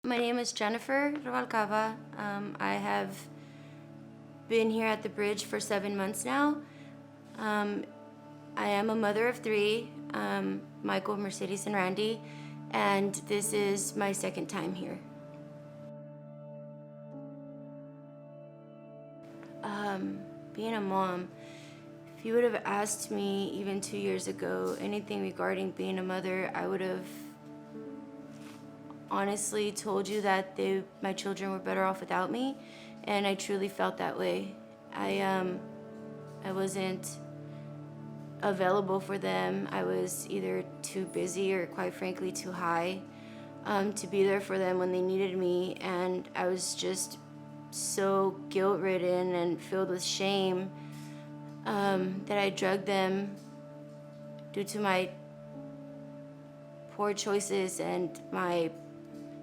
My name is Jennifer Rubalcava. I have been here at the Bridge for 7 months now. I am a mother of three, Michael, Mercedes, and Randy, and this is my second time here. Being a mom, if you would have asked me even 2 years ago anything regarding being a mother, I would have honestly told you that my children were better off without me, and I truly felt that way. I wasn't available for them. I was either too busy or, quite frankly, too high to be there for them when they needed me, and I was just so guilt-ridden and filled with shame that I drugged them due to my poor choices and my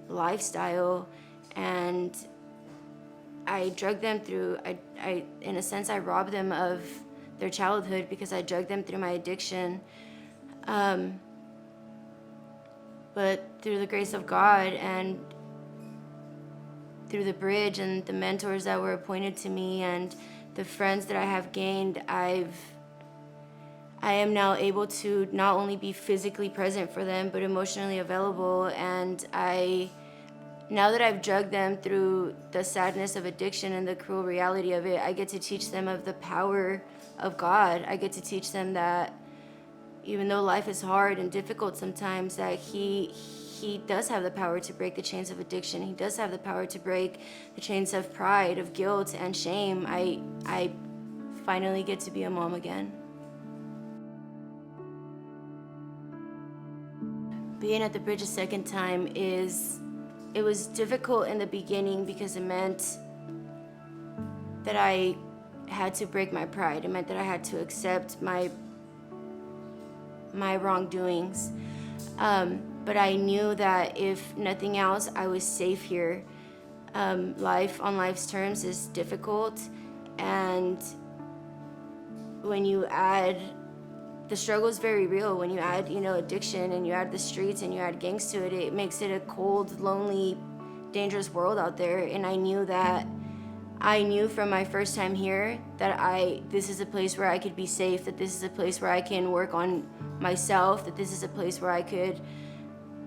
lifestyle, and I drugged them through, I in a sense, I robbed them of their childhood because I drugged them through my addiction. But through the grace of God and through the Bridge and the mentors that were appointed to me and the friends that I have gained, I am now able to not only be physically present for them, but emotionally available. And now that I've drugged them through the sadness of addiction and the cruel reality of it, I get to teach them of the power of God. I get to teach them that even though life is hard and difficult sometimes, that He does have the power to break the chains of addiction. He does have the power to break the chains of pride, of guilt, and shame. I finally get to be a mom again. Being at the Bridge a second time it was difficult in the beginning because it meant that I had to break my pride. It meant that I had to accept my wrongdoings. But I knew that if nothing else, I was safe here. Life on life's terms is difficult, and when you add, the struggle is very real. When you add, addiction, and you add the streets and you add gangs to it, it makes it a cold, lonely, dangerous world out there. And I knew from my first time here that this is a place where I could be safe, that this is a place where I can work on myself, that this is a place where I could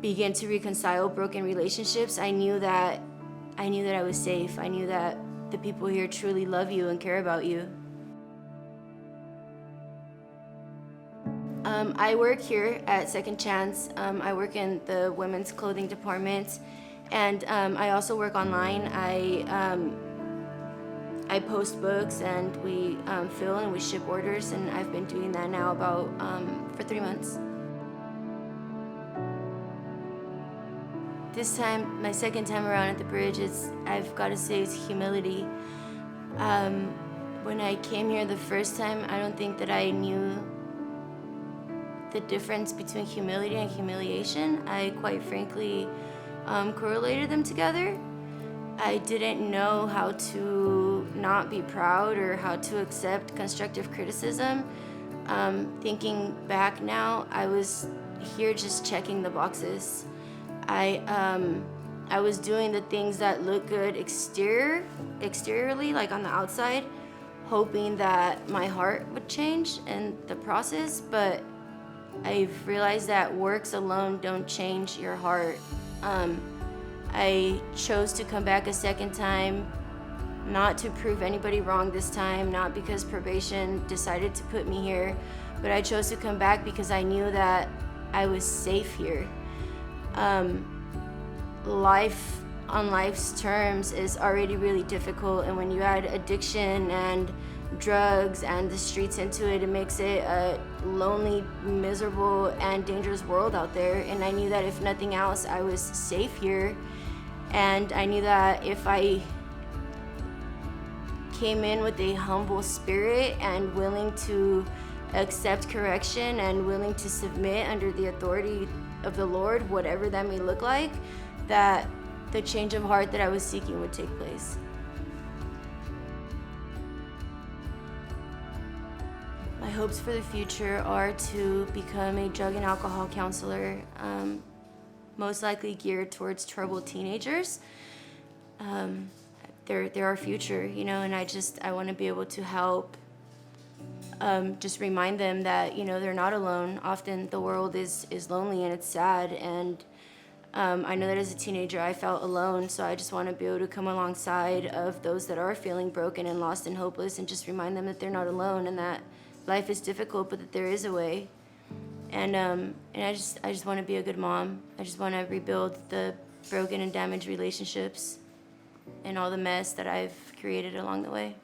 begin to reconcile broken relationships. I knew that I was safe. I knew that the people here truly love you and care about you. I work here at Second Chance. I work in the women's clothing department, and I also work online. I post books, and we fill and we ship orders, and I've been doing that now for 3 months. This time, my second time around at the Bridge, I've got to say, it's humility. When I came here the first time, I don't think that I knew the difference between humility and humiliation. I quite frankly correlated them together. I didn't know how to not be proud or how to accept constructive criticism. Thinking back now, I was here just checking the boxes. I was doing the things that look good exteriorly, like on the outside, hoping that my heart would change in the process, but I've realized that works alone don't change your heart. I chose to come back a second time, not to prove anybody wrong this time, not because probation decided to put me here, but I chose to come back because I knew that I was safe here. Life on life's terms is already really difficult, and when you add addiction and drugs and the streets into it, it makes it a lonely, miserable, and dangerous world out there. And I knew that if nothing else, I was safe here, and I knew that if I came in with a humble spirit and willing to accept correction and willing to submit under the authority of the Lord, whatever that may look like, that the change of heart that I was seeking would take place. My hopes for the future are to become a drug and alcohol counselor, most likely geared towards troubled teenagers. They're our future, you know, and I want to be able to help just remind them that, you know, they're not alone. Often the world is lonely and it's sad, and I know that as a teenager I felt alone, so I just want to be able to come alongside of those that are feeling broken and lost and hopeless, and just remind them that they're not alone and that life is difficult, but that there is a way. And I just want to be a good mom. I just want to rebuild the broken and damaged relationships and all the mess that I've created along the way.